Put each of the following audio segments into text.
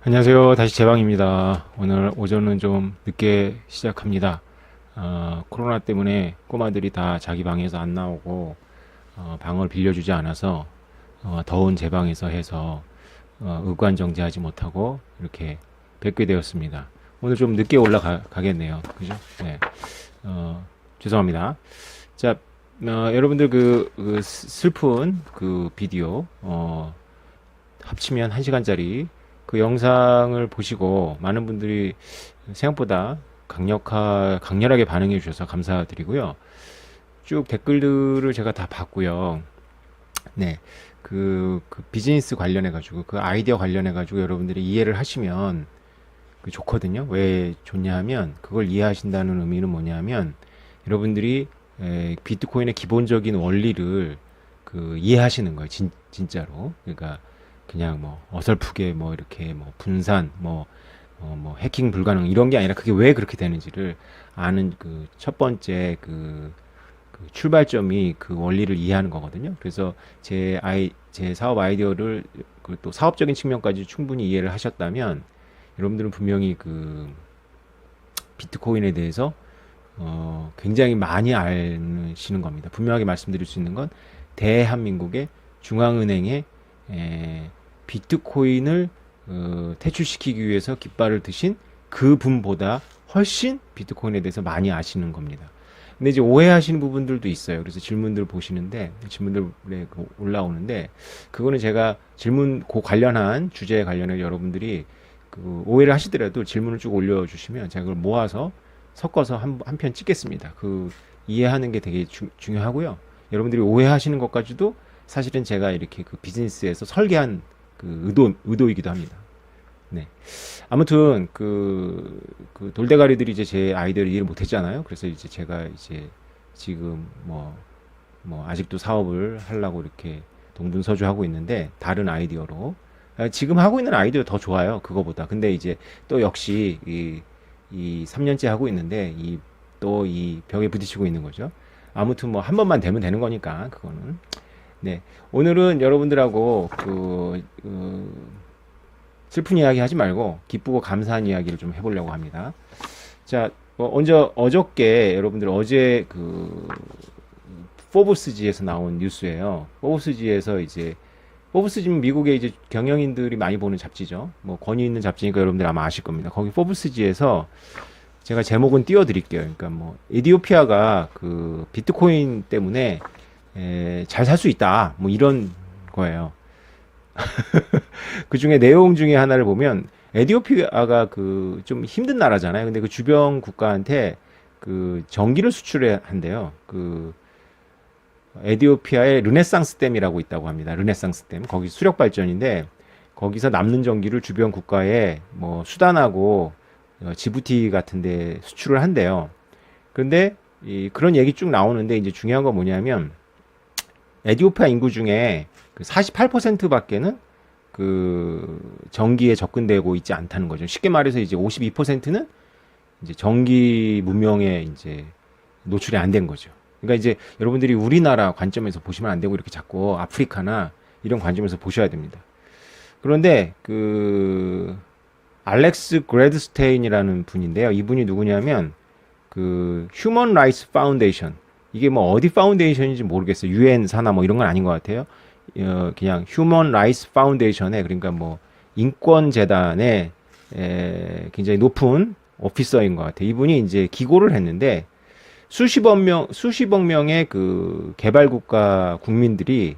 안녕하세요. 다시 제방입니다. 오늘 오전은 좀 늦게 시작합니다. 코로나 때문에 꼬마들이 다 자기 방에서 안 나오고 방을 빌려주지 않아서 더운 제 방에서 해서 의관정제하지 못하고 이렇게 뵙게 되었습니다. 오늘 좀 늦게 올라가겠네요. 그죠? 네. 죄송합니다. 자, 여러분들 그 슬픈 그 비디오 합치면 1시간짜리 그 영상을 보시고 많은 분들이 생각보다 강렬하게 반응해 주셔서 감사드리고요. 쭉 댓글들을 제가 다 봤고요. 네. 그 비즈니스 관련해 가지고 그 아이디어 관련해 가지고 여러분들이 이해를 하시면 그 좋거든요. 왜 좋냐 하면 그걸 이해하신다는 의미는 뭐냐 하면 여러분들이 비트코인의 기본적인 원리를 그 이해하시는 거예요. 진짜로. 그러니까 그냥 뭐 어설프게 뭐 이렇게 뭐 분산 뭐 해킹 불가능 이런 게 아니라 그게 왜 그렇게 되는지를 아는 그 첫 번째 그 출발점이 그 원리를 이해하는 거거든요. 그래서 제 사업 아이디어를 또 사업적인 측면까지 충분히 이해를 하셨다면 여러분들은 분명히 그 비트코인에 대해서 굉장히 많이 아시는 겁니다. 분명하게 말씀드릴 수 있는 건 대한민국의 중앙은행의 비트코인을 퇴출시키기 위해서 깃발을 드신 그 분보다 훨씬 비트코인에 대해서 많이 아시는 겁니다. 근데 이제 오해하시는 부분들도 있어요. 그래서 질문들 보시는데 질문들에 올라오는데 그거는 제가 질문 관련한 주제에 관련해 여러분들이 그 오해를 하시더라도 질문을 쭉 올려주시면 제가 그걸 모아서 섞어서 한 편 찍겠습니다. 그 이해하는 게 되게 중요하고요. 여러분들이 오해하시는 것까지도 사실은 제가 이렇게 그 비즈니스에서 설계한 그 의도이기도 합니다. 네. 아무튼 그 돌대가리들이 이제 제 아이디어를 이해를 못했잖아요. 그래서 이제 제가 이제 지금 뭐 아직도 사업을 하려고 이렇게 동분서주하고 있는데 다른 아이디어로 지금 하고 있는 아이디어 더 좋아요. 그거보다. 근데 이제 또 역시 이 3년째 하고 있는데 또 이 벽에 부딪히고 있는 거죠. 아무튼 뭐 한 번만 되면 되는 거니까 그거는. 네. 오늘은 여러분들하고 슬픈 이야기 하지 말고 기쁘고 감사한 이야기를 좀 해보려고 합니다. 자, 어저께 여러분들 어제 그 포브스지에서 나온 뉴스예요. 포브스지는 미국의 이제 경영인들이 많이 보는 잡지죠. 뭐 권위 있는 잡지니까 여러분들 아마 아실 겁니다. 거기 포브스지에서 제가 제목은 띄워드릴게요. 그러니까 뭐 에티오피아가 그 비트코인 때문에 잘 살 수 있다. 뭐 이런 거예요. 그 중에 내용 중에 하나를 보면 에티오피아가 그 좀 힘든 나라잖아요. 근데 그 주변 국가한테 그 전기를 수출해 한대요. 그 에티오피아의 르네상스 댐이라고 있다고 합니다. 르네상스 댐. 거기 수력 발전인데 거기서 남는 전기를 주변 국가에 뭐 수단하고 지부티 같은 데 수출을 한대요. 그런데 그런 얘기 쭉 나오는데 이제 중요한 건 뭐냐면 에티오피아 인구 중에 그 48%밖에는 그 전기에 접근되고 있지 않다는 거죠. 쉽게 말해서 이제 52%는 이제 전기 문명에 이제 노출이 안 된 거죠. 그러니까 이제 여러분들이 우리나라 관점에서 보시면 안 되고 이렇게 자꾸 아프리카나 이런 관점에서 보셔야 됩니다. 그런데 그 알렉스 그레드스테인이라는 분인데요. 이분이 누구냐면 그 휴먼 라이츠 파운데이션 이게 뭐 어디 파운데이션인지 모르겠어요. 유엔 사나 뭐 이런 건 아닌 것 같아요. 그냥 휴먼 라이츠 파운데이션에 그러니까 뭐 인권 재단에 굉장히 높은 오피서인 것 같아요. 이분이 이제 기고를 했는데 수십억 명의 그 개발국가 국민들이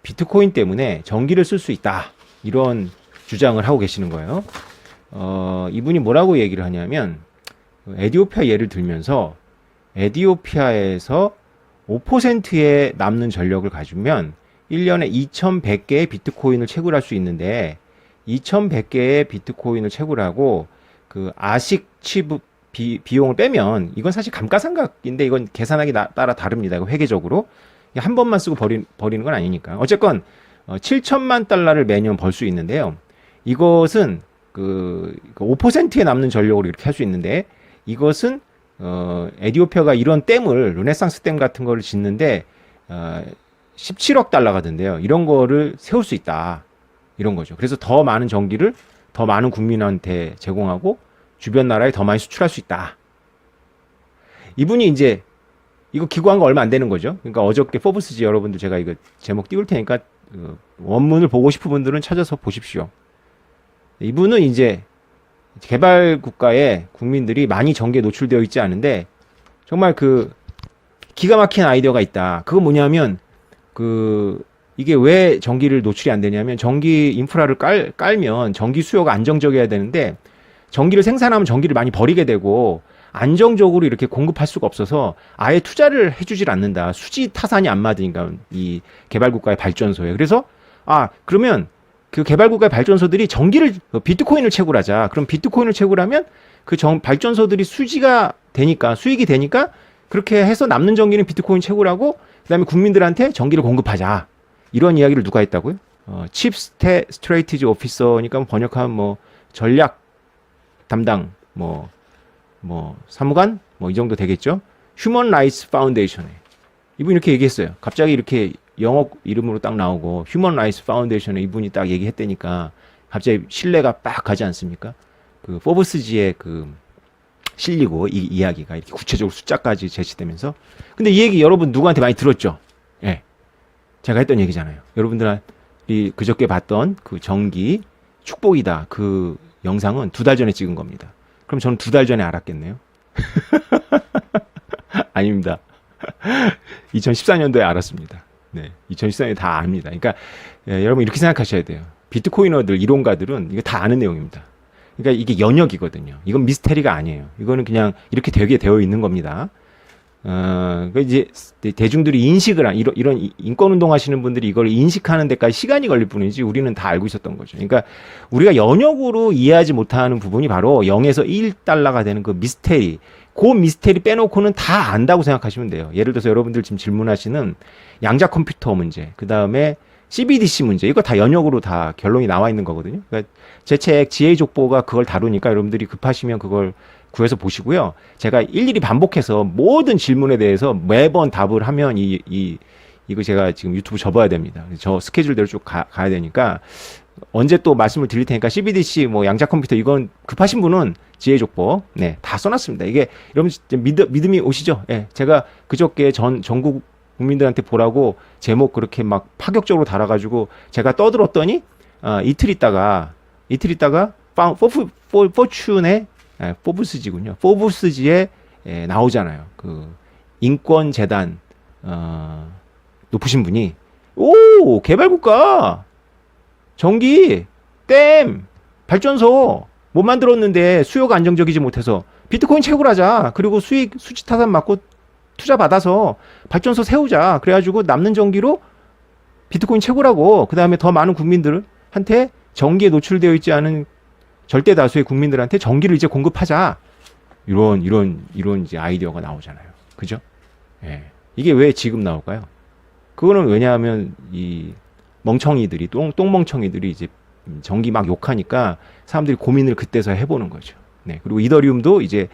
비트코인 때문에 전기를 쓸 수 있다. 이런 주장을 하고 계시는 거예요. 이분이 뭐라고 얘기를 하냐면 에티오피아 예를 들면서 에티오피아에서 5%의 남는 전력을 가지면 1년에 2100개의 비트코인을 채굴할 수 있는데 2100개의 비트코인을 채굴하고 그 아식 칩 비용을 빼면 이건 사실 감가상각인데 이건 계산하기 따라 다릅니다. 이거 회계적으로 한 번만 쓰고 버리는 건 아니니까. 어쨌건 7천만 달러를 매년 벌 수 있는데요. 이것은 그 5%에 남는 전력으로 이렇게 할 수 있는데 이것은 에티오피아가 이런 댐을 르네상스 댐 같은 거를 짓는데 17억 달러가 든대요. 이런 거를 세울 수 있다. 이런 거죠. 그래서 더 많은 전기를 더 많은 국민한테 제공하고 주변 나라에 더 많이 수출할 수 있다. 이분이 이제 이거 기고한 거 얼마 안 되는 거죠. 그러니까 어저께 포브스지 여러분들 제가 이거 제목 띄울 테니까 원문을 보고 싶은 분들은 찾아서 보십시오. 이분은 이제 개발 국가의 국민들이 많이 전기에 노출되어 있지 않은데 정말 그 기가 막힌 아이디어가 있다. 그거 뭐냐면 이게 왜 전기를 노출이 안 되냐면 전기 인프라를 깔면 전기 수요가 안정적이어야 되는데 전기를 생산하면 전기를 많이 버리게 되고 안정적으로 이렇게 공급할 수가 없어서 아예 투자를 해주질 않는다. 수지 타산이 안 맞으니까 이 개발국가의 발전소에. 그래서 그러면 그 개발국가의 발전소들이 전기를 비트코인을 채굴 하자. 그럼 비트코인을 채굴하면 그 발전소들이 수지가 되니까 수익이 되니까 그렇게 해서 남는 전기는 비트코인 채굴하고 그다음에 국민들한테 전기를 공급하자. 이런 이야기를 누가 했다고요? 칩 스트레이티지 오피서니까 번역하면 뭐 전략 담당 사무관 이 정도 되겠죠. 휴먼 라이츠 파운데이션에 이분이 이렇게 얘기했어요. 갑자기 이렇게 영어 이름으로 딱 나오고 휴먼 라이츠 파운데이션에 이분이 딱 얘기했다니까 갑자기 신뢰가 빡 가지 않습니까? 그 포브스지에 실리고 이 이야기가 이렇게 구체적으로 숫자까지 제시되면서 근데 이 얘기 여러분 누구한테 많이 들었죠? 예. 제가 했던 얘기잖아요. 여러분들이 그저께 봤던 그 전기 축복이다. 그 영상은 2달 전에 찍은 겁니다. 그럼 저는 2달 전에 알았겠네요. 아닙니다. 2014년도에 알았습니다. 네, 2014년에 다 압니다. 그러니까 여러분 이렇게 생각하셔야 돼요. 비트코이너들, 이론가들은 이거 다 아는 내용입니다. 그러니까 이게 연역이거든요. 이건 미스테리가 아니에요. 이거는 그냥 이렇게 되게 되어 있는 겁니다. 이제 대중들이 인식을 이런 인권운동 하시는 분들이 이걸 인식하는 데까지 시간이 걸릴 뿐이지 우리는 다 알고 있었던 거죠. 그러니까 우리가 연역으로 이해하지 못하는 부분이 바로 0에서 1달러가 되는 그 미스테리. 그 미스테리 빼놓고는 다 안다고 생각하시면 돼요. 예를 들어서 여러분들 지금 질문하시는 양자 컴퓨터 문제, 그 다음에 CBDC 문제, 이거 다 연역으로 다 결론이 나와 있는 거거든요. 그러니까 제 책 지혜의 족보가 그걸 다루니까 여러분들이 급하시면 그걸 구해서 보시고요. 제가 일일이 반복해서 모든 질문에 대해서 매번 답을 하면 이거 제가 지금 유튜브 접어야 됩니다. 저 스케줄대로 쭉 가야 되니까 언제 또 말씀을 드릴 테니까 CBDC 양자 컴퓨터 이건 급하신 분은 지혜 족보 다 써놨습니다. 이게 여러분 믿음이 오시죠? 예, 제가 그저께 전국 국민들한테 보라고 제목 그렇게 막 파격적으로 달아가지고 제가 떠들었더니 이틀 있다가 포춘의 포브스지군요. 포브스지에 나오잖아요. 그 인권재단 높으신 분이 개발국가 전기 댐 발전소 못 만들었는데 수요가 안정적이지 못해서 비트코인 채굴하자. 그리고 수지 타산 맞고 투자 받아서 발전소 세우자. 그래가지고 남는 전기로 비트코인 채굴하고 그 다음에 더 많은 국민들한테 전기에 노출되어 있지 않은 절대 다수의 국민들한테 전기를 이제 공급하자. 이런 이제 아이디어가 나오잖아요. 그죠? 예. 이게 왜 지금 나올까요? 그거는 왜냐하면 이 멍청이들이 똥멍청이들이 이제 전기 막 욕하니까 사람들이 고민을 그때서 해보는 거죠. 네. 그리고 이더리움도 이제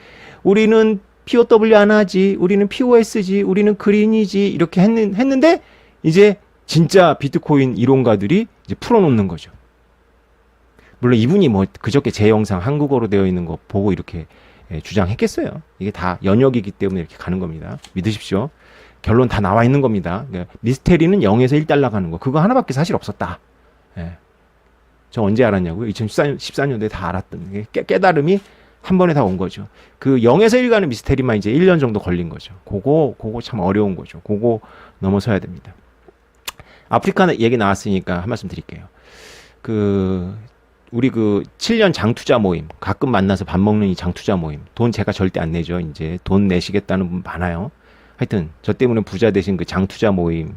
우리는 POW 안 하지, 우리는 POS지, 우리는 그린이지 이렇게 했는데 이제 진짜 비트코인 이론가들이 이제 풀어놓는 거죠. 물론 이분이 그저께 제 영상 한국어로 되어 있는 거 보고 이렇게 주장했겠어요. 이게 다 연역이기 때문에 이렇게 가는 겁니다. 믿으십시오. 결론 다 나와 있는 겁니다. 그러니까 미스테리는 0에서 1달러 가는 거. 그거 하나밖에 사실 없었다. 예. 저 언제 알았냐고요? 2014년도에 다 알았던 깨달음이 한 번에 다 온 거죠. 그 0에서 1 가는 미스테리만 이제 1년 정도 걸린 거죠. 그거 참 어려운 거죠. 그거 넘어서야 됩니다. 아프리카 얘기 나왔으니까 한 말씀 드릴게요. 우리 7년 장투자 모임, 가끔 만나서 밥 먹는 이 장투자 모임, 돈 제가 절대 안 내죠. 이제 돈 내시겠다는 분 많아요. 하여튼 저 때문에 부자 되신 그 장투자 모임,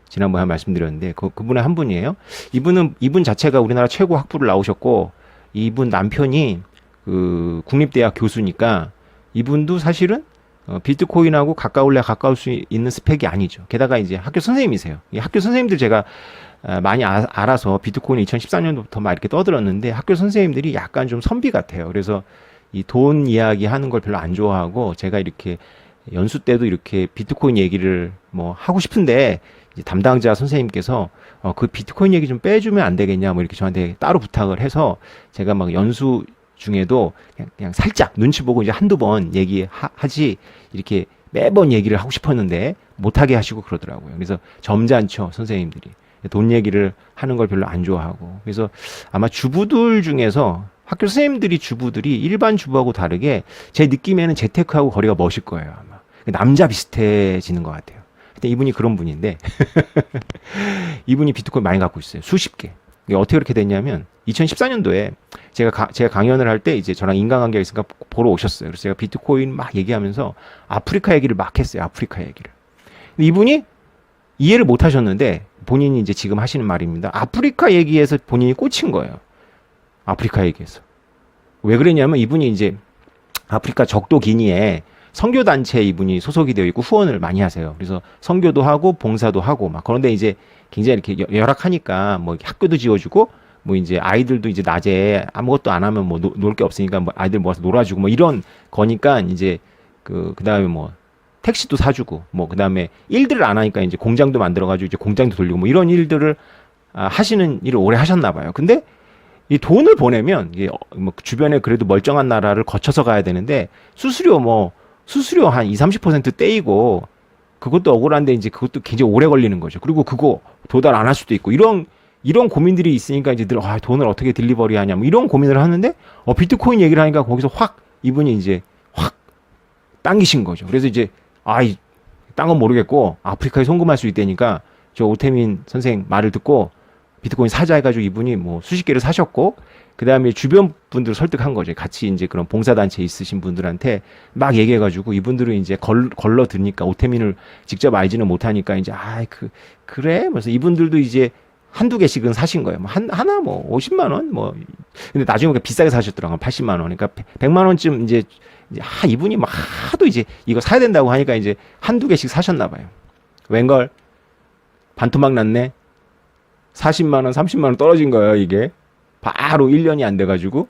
지난번에 말씀드렸는데 그분의 한 분이에요. 이분 자체가 우리나라 최고 학부를 나오셨고 이분 남편이 그 국립대학 교수니까 이분도 사실은 비트코인하고 가까울 수 있는 스펙이 아니죠. 게다가 이제 학교 선생님이세요. 이 학교 선생님들 제가 많이 알아서 비트코인 2014년도부터 막 이렇게 떠들었는데 학교 선생님들이 약간 좀 선비 같아요. 그래서 이 돈 이야기 하는 걸 별로 안 좋아하고 제가 이렇게 연수 때도 이렇게 비트코인 얘기를 뭐 하고 싶은데 이제 담당자 선생님께서 그 비트코인 얘기 좀 빼주면 안 되겠냐 뭐 이렇게 저한테 따로 부탁을 해서 제가 막 연수 중에도 그냥 살짝 눈치 보고 이제 한두 번 얘기하지 이렇게 매번 얘기를 하고 싶었는데 못하게 하시고 그러더라고요. 그래서 점잖죠, 선생님들이. 돈 얘기를 하는 걸 별로 안 좋아하고. 그래서 아마 주부들 중에서 학교 선생님들이 주부들이 일반 주부하고 다르게 제 느낌에는 재테크하고 거리가 멋일 거예요, 아마. 남자 비슷해지는 것 같아요. 근데 이분이 그런 분인데 이분이 비트코인 많이 갖고 있어요. 수십 개. 이게 어떻게 그렇게 됐냐면 2014년도에 제가 강연을 할 때 이제 저랑 인간관계가 있으니까 보러 오셨어요. 그래서 제가 비트코인 막 얘기하면서 아프리카 얘기를 막 했어요. 아프리카 얘기를. 근데 이분이 이해를 못 하셨는데 본인이 이제 지금 하시는 말입니다. 아프리카 얘기에서 본인이 꽂힌 거예요. 아프리카 얘기에서. 왜 그랬냐면 이분이 이제 아프리카 적도 기니에 선교단체에 이분이 소속이 되어 있고 후원을 많이 하세요. 그래서 선교도 하고 봉사도 하고 막 그런데 이제 굉장히 이렇게 열악하니까 뭐 학교도 지어주고 뭐 이제 아이들도 이제 낮에 아무것도 안 하면 뭐 놀 게 없으니까 뭐 아이들 모아서 놀아주고 뭐 이런 거니까 이제 그다음에 뭐 택시도 사주고 뭐 그다음에 일들을 안 하니까 이제 공장도 만들어가지고 이제 공장도 돌리고 뭐 이런 일들을 하시는 일을 오래 하셨나 봐요. 근데 이 돈을 보내면 이게 뭐 주변에 그래도 멀쩡한 나라를 거쳐서 가야 되는데 수수료 한 2-30% 떼이고 그것도 억울한데 이제 그것도 굉장히 오래 걸리는 거죠. 그리고 그거 도달 안 할 수도 있고 이런 고민들이 있으니까 이제 돈을 어떻게 딜리버리 하냐 뭐 이런 고민을 하는데 비트코인 얘기를 하니까 거기서 확 이분이 이제 확 당기신 거죠. 그래서 이제 딴 건 모르겠고 아프리카에 송금할 수 있다니까 저 오태민 선생 말을 듣고 비트코인 사자 해가지고 이분이 뭐 수십 개를 사셨고 그 다음에 주변 분들을 설득한 거죠. 같이 이제 그런 봉사단체 있으신 분들한테 막 얘기해가지고 이분들은 이제 걸러 드니까 오태민을 직접 알지는 못하니까 이제 그래? 그래서 이분들도 이제 한두 개씩은 사신 거예요. 뭐 하나 뭐 50만 원 뭐 근데 나중에 비싸게 사셨더라고요. 80만 원. 그러니까 100만 원쯤 이제 이분이 막 하도 이제 이거 사야 된다고 하니까 이제 한두 개씩 사셨나 봐요. 웬걸 반토막 났네. 40만 원, 30만 원 떨어진 거예요, 이게. 바로 1년이 안 돼가지고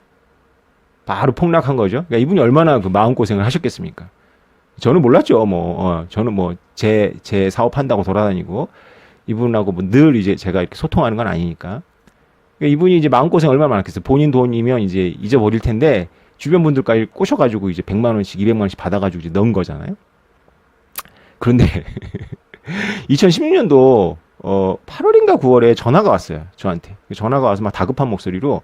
바로 폭락한 거죠. 그러니까 이분이 얼마나 그 마음고생을 하셨겠습니까? 저는 몰랐죠. 저는 제 사업한다고 돌아다니고 이분하고 뭐 늘 이제 제가 이렇게 소통하는 건 아니니까. 그러니까 이분이 이제 마음고생 얼마나 많았겠어요. 본인 돈이면 이제 잊어버릴 텐데 주변 분들까지 꼬셔가지고 이제 100만 원씩, 200만 원씩 받아가지고 이제 넣은 거잖아요. 그런데 2016년도 8월인가 9월에 전화가 왔어요. 저한테. 전화가 와서 막 다급한 목소리로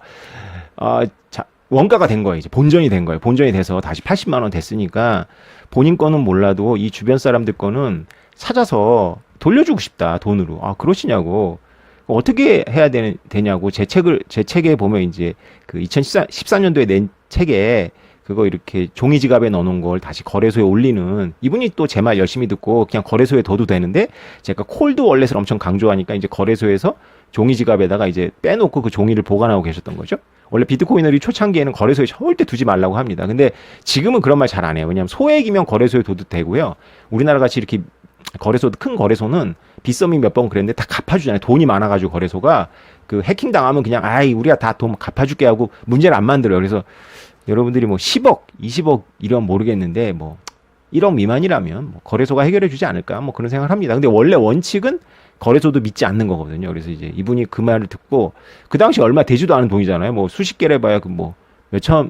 원가가 된 거예요. 이제 본전이 된 거예요. 본전이 돼서 다시 80만 원 됐으니까 본인 거는 몰라도 이 주변 사람들 거는 찾아서 돌려주고 싶다. 돈으로. 그러시냐고. 어떻게 해야 되냐고 제 책에 보면 이제 그 2014년도에 낸 책에 그거 이렇게 종이 지갑에 넣어놓은 걸 다시 거래소에 올리는 이분이 또 제 말 열심히 듣고 그냥 거래소에 둬도 되는데 제가 콜드 월렛을 엄청 강조하니까 이제 거래소에서 종이 지갑에다가 이제 빼놓고 그 종이를 보관하고 계셨던 거죠. 원래 비트코이너리 초창기에는 거래소에 절대 두지 말라고 합니다. 근데 지금은 그런 말 잘 안 해요. 왜냐하면 소액이면 거래소에 둬도 되고요. 우리나라 같이 이렇게 큰 거래소는 빗썸이 몇 번 그랬는데 다 갚아주잖아요. 돈이 많아가지고 거래소가 그 해킹 당하면 그냥 우리가 다 돈 갚아줄게 하고 문제를 안 만들어요. 그래서 여러분들이 뭐 10억, 20억 이러면 모르겠는데 뭐 1억 미만이라면 뭐 거래소가 해결해 주지 않을까 뭐 그런 생각을 합니다. 근데 원래 원칙은 거래소도 믿지 않는 거거든요. 그래서 이제 이분이 그 말을 듣고 그 당시 얼마 되지도 않은 돈이잖아요. 뭐 수십 개를 해봐야 그 뭐 몇천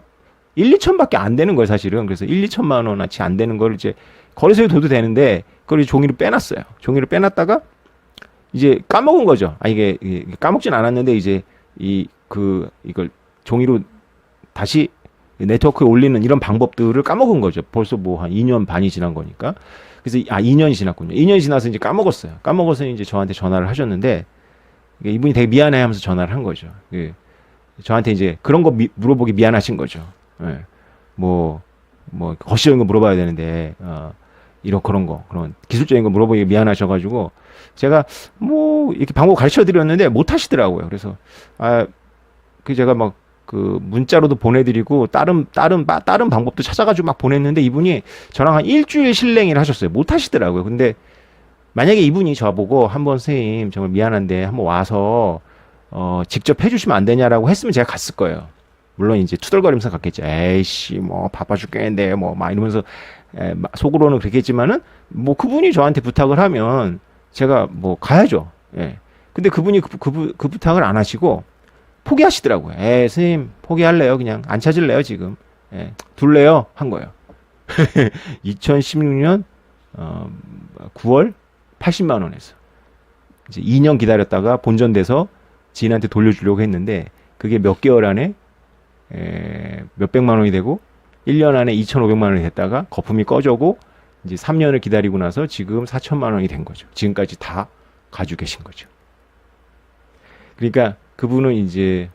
1, 2천밖에 안 되는 거예요, 사실은. 그래서 1, 2천만 원어치 안 되는 걸 이제 거래소에 둬도 되는데 그걸 종이를 빼놨어요. 종이를 빼놨다가 이제 까먹은 거죠. 이게 까먹진 않았는데 이제 이걸 종이로 다시 네트워크에 올리는 이런 방법들을 까먹은 거죠. 벌써 뭐 한 2년 반이 지난 거니까. 그래서 2년이 지났군요. 2년이 지나서 이제 까먹었어요. 까먹어서 이제 저한테 전화를 하셨는데 이분이 되게 미안해 하면서 전화를 한 거죠. 저한테 이제 그런 거 물어보기 미안하신 거죠. 예. 뭐 거시적인 거 물어봐야 되는데 그런 기술적인 거 물어보기 미안하셔가지고 제가 뭐 이렇게 방법 가르쳐 드렸는데 못 하시더라고요. 그래서 제가 막 그 문자로도 보내드리고 다른 방법도 찾아가지고 막 보냈는데 이분이 저랑 한 일주일 실랭이를 하셨어요. 못 하시더라고요. 근데 만약에 이분이 저보고 한번 선생님 정말 미안한데 한번 와서 직접 해주시면 안 되냐라고 했으면 제가 갔을 거예요. 물론 이제 투덜거리면서 갔겠죠. 에이씨, 뭐 바빠 죽겠는데 뭐 막 이러면서 속으로는 그랬겠지만은 뭐 그분이 저한테 부탁을 하면 제가 뭐 가야죠. 예. 근데 그분이 그 부탁을 안 하시고 포기하시더라고요. 선생님 포기할래요. 그냥 안 찾을래요 지금. 둘래요 한 거예요. 2016년 9월 80만 원에서 이제 2년 기다렸다가 본전돼서 지인한테 돌려주려고 했는데 그게 몇 개월 안에 몇백만 원이 되고 1년 안에 2,500만 원이 됐다가 거품이 꺼져고 이제 3년을 기다리고 나서 지금 4천만 원이 된 거죠. 지금까지 다 가지고 계신 거죠. 그러니까 그분은 이제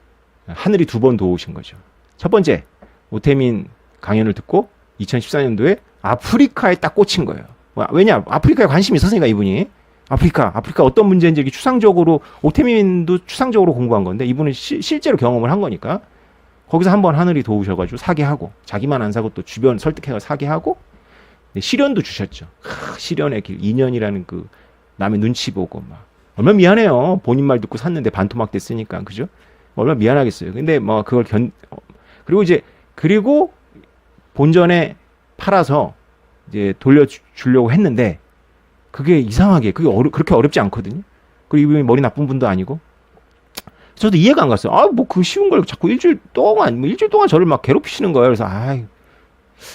하늘이 두 번 도우신 거죠. 첫 번째, 오태민 강연을 듣고 2014년도에 아프리카에 딱 꽂힌 거예요. 왜냐? 아프리카에 관심이 있었으니까 이분이. 아프리카 어떤 문제인지 이렇게 추상적으로, 오태민도 추상적으로 공부한 건데 이분은 실제로 경험을 한 거니까 거기서 한번 하늘이 도우셔가지고 사게 하고, 자기만 안 사고 또 주변 설득해서 사게 하고, 시련도 주셨죠. 시련의 길, 2년이라는 그 남의 눈치 보고 막 얼마나 미안해요. 본인 말 듣고 샀는데 반토막 됐으니까, 그죠? 얼마나 미안하겠어요. 근데 뭐 그걸 그리고 본전에 팔아서 이제 돌려주려고 했는데 그게 이상하게 그렇게 어렵지 않거든요. 그리고 이분이 머리 나쁜 분도 아니고. 저도 이해가 안 갔어요. 뭐 그 쉬운 걸 자꾸 일주일 동안 저를 막 괴롭히시는 거예요. 그래서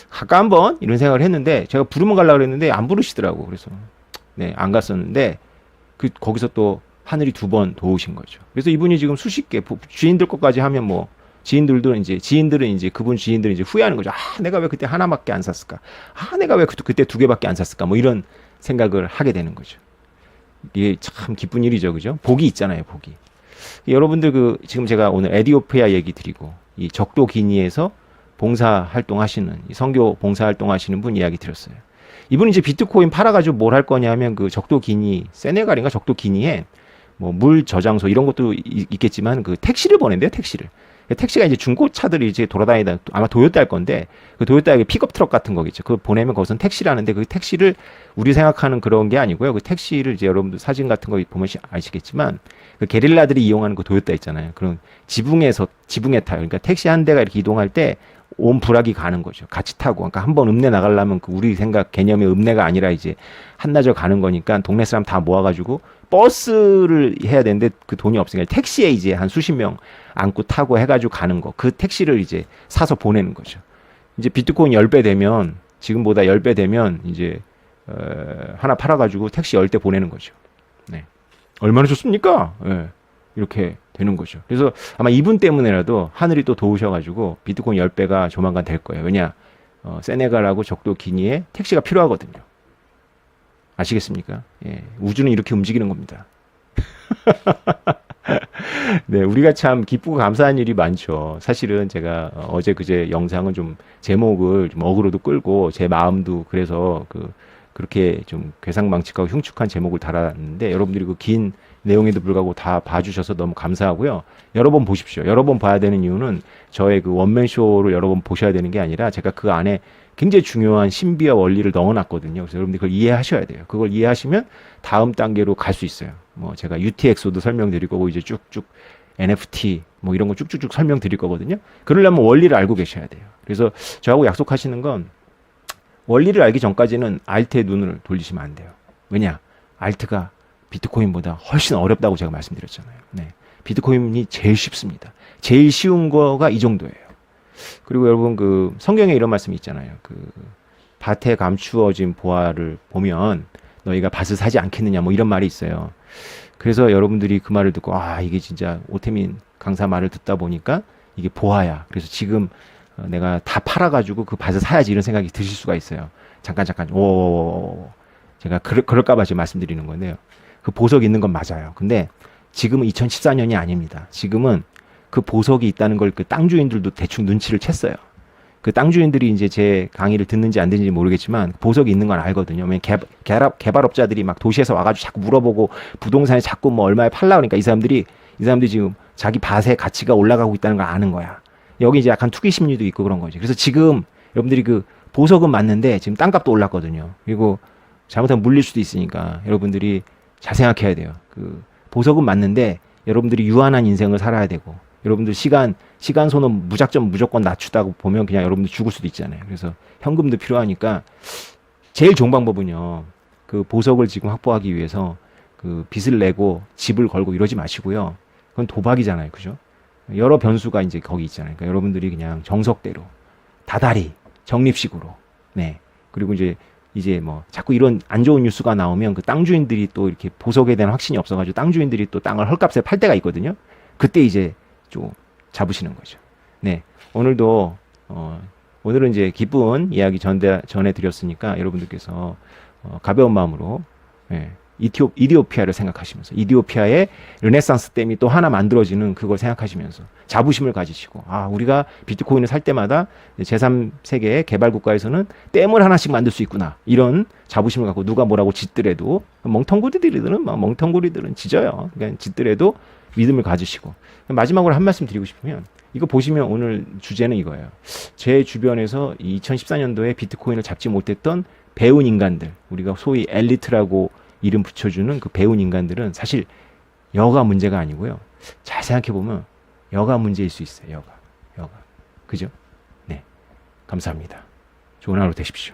갈까 한번 이런 생각을 했는데 제가 부르면 가려고 그랬는데 안 부르시더라고. 그래서 안 갔었는데 거기서 또 하늘이 두 번 도우신 거죠. 그래서 이분이 지금 수십 개 지인들 것까지 하면 뭐 지인들은 이제 그분 지인들은 이제 후회하는 거죠. 내가 왜 그때 하나밖에 안 샀을까? 내가 왜 그때 두 개밖에 안 샀을까? 뭐 이런 생각을 하게 되는 거죠. 이게 참 기쁜 일이죠, 그죠? 복이 있잖아요, 복이. 여러분들 지금 제가 오늘 에디오피아 얘기 드리고 이 적도 기니에서 봉사 활동하시는 선교 봉사 활동하시는 분 이야기 드렸어요. 이분은 이제 비트코인 팔아가지고 뭘 할 거냐면 그 적도 기니, 세네갈인가 적도 기니에 뭐 물 저장소 이런 것도 있겠지만 그 택시를 보낸대요, 택시를. 택시가 이제 중고차들이 이제 돌아다니다 아마 도요타일 건데 그 도요타의 픽업 트럭 같은 거겠죠. 그거 보내면 거기서는 택시라는데 그 택시를 우리 생각하는 그런 게 아니고요. 그 택시를 이제 여러분들 사진 같은 거 보면 아시겠지만 그 게릴라들이 이용하는 그 도요타 있잖아요. 그런 지붕에 타요. 그러니까 택시 한 대가 이렇게 이동할 때 온 부락이 가는 거죠. 같이 타고. 그러니까 한번 읍내 나가려면 그 우리 생각 개념의 읍내가 아니라 이제 한나절 가는 거니까 동네 사람 다 모아가지고 버스를 해야 되는데 그 돈이 없으니까 택시에 이제 한 수십 명 안고 타고 해가지고 가는 거. 그 택시를 이제 사서 보내는 거죠. 이제 비트코인 10배 되면, 지금보다 10배 되면 이제 하나 팔아가지고 택시 10대 보내는 거죠. 네. 얼마나 좋습니까? 이렇게 되는 거죠. 그래서 아마 이분 때문에라도 하늘이 또 도우셔가지고 비트코인 10배가 조만간 될 거예요. 왜냐? 세네갈하고 적도 기니에 택시가 필요하거든요. 아시겠습니까? 우주는 이렇게 움직이는 겁니다. 네, 우리가 참 기쁘고 감사한 일이 많죠. 사실은 제가 어제 그제 영상은 좀 제목을 좀 어그로도 끌고 제 마음도 그래서 그렇게 좀 괴상망측하고 흉측한 제목을 달았는데 여러분들이 그 긴 내용에도 불구하고 다 봐주셔서 너무 감사하고요. 여러 번 보십시오. 여러 번 봐야 되는 이유는 저의 그 원맨쇼를 여러 번 보셔야 되는 게 아니라 제가 그 안에 굉장히 중요한 신비와 원리를 넣어놨거든요. 그래서 여러분들이 그걸 이해하셔야 돼요. 그걸 이해하시면 다음 단계로 갈 수 있어요. 뭐 제가 UTXO도 설명드릴 거고 이제 쭉쭉 NFT 뭐 이런 거 쭉쭉쭉 설명드릴 거거든요. 그러려면 원리를 알고 계셔야 돼요. 그래서 저하고 약속하시는 건 원리를 알기 전까지는 알트에 눈을 돌리시면 안 돼요. 왜냐? 알트가 비트코인보다 훨씬 어렵다고 제가 말씀드렸잖아요. 네. 비트코인이 제일 쉽습니다. 제일 쉬운 거가 이 정도예요. 그리고 여러분 성경에 이런 말씀이 있잖아요. 밭에 감추어진 보화를 보면 너희가 밭을 사지 않겠느냐 뭐 이런 말이 있어요. 그래서 여러분들이 그 말을 듣고 이게 진짜 오태민 강사 말을 듣다 보니까 이게 보화야. 그래서 지금 내가 다 팔아가지고 그 밭을 사야지 이런 생각이 드실 수가 있어요. 잠깐 제가 그럴까봐 지금 말씀드리는 건데요. 그 보석이 있는 건 맞아요. 근데 지금은 2014년이 아닙니다. 지금은 그 보석이 있다는 걸 그 땅 주인들도 대충 눈치를 챘어요. 그 땅 주인들이 이제 제 강의를 듣는지 안 듣는지 모르겠지만 보석이 있는 건 알거든요. 왜냐면 개발업자들이 막 도시에서 와가지고 자꾸 물어보고 부동산에 자꾸 뭐 얼마에 팔라 그러니까 이 사람들이 지금 자기 밭의 가치가 올라가고 있다는 걸 아는 거야. 여기 이제 약간 투기 심리도 있고 그런 거지. 그래서 지금 여러분들이 그 보석은 맞는데 지금 땅값도 올랐거든요. 그리고 잘못하면 물릴 수도 있으니까 여러분들이 잘 생각해야 돼요. 그 보석은 맞는데 여러분들이 유한한 인생을 살아야 되고 여러분들 시간 시간 손은 무조건 낮추다고 보면 그냥 여러분들 죽을 수도 있잖아요. 그래서 현금도 필요하니까 제일 좋은 방법은요. 그 보석을 지금 확보하기 위해서 그 빚을 내고 집을 걸고 이러지 마시고요. 그건 도박이잖아요. 그죠? 여러 변수가 이제 거기 있잖아요. 그러니까 여러분들이 그냥 정석대로 다달이 적립식으로 네. 그리고 이제 뭐 자꾸 이런 안 좋은 뉴스가 나오면 그 땅 주인들이 또 이렇게 보석에 대한 확신이 없어가지고 땅 주인들이 또 땅을 헐값에 팔 때가 있거든요. 그때 이제 좀 잡으시는 거죠. 네. 오늘도 오늘은 이제 기쁜 이야기 전해드렸으니까 여러분들께서 가벼운 마음으로 예, 이디오피아를 생각하시면서 이디오피아의 르네상스 댐이 또 하나 만들어지는 그걸 생각하시면서 자부심을 가지시고 우리가 비트코인을 살 때마다 제3세계 개발국가에서는 댐을 하나씩 만들 수 있구나 이런 자부심을 갖고 누가 뭐라고 짓더라도 멍텅구리들은 지져요. 그러니까 짓더라도 믿음을 가지시고 마지막으로 한 말씀 드리고 싶으면 이거 보시면 오늘 주제는 이거예요. 제 주변에서 2014년도에 비트코인을 잡지 못했던 배운 인간들, 우리가 소위 엘리트라고 이름 붙여주는 그 배운 인간들은 사실 여가 문제가 아니고요. 잘 생각해보면 여가 문제일 수 있어요. 여가. 그죠? 네. 감사합니다. 좋은 하루 되십시오.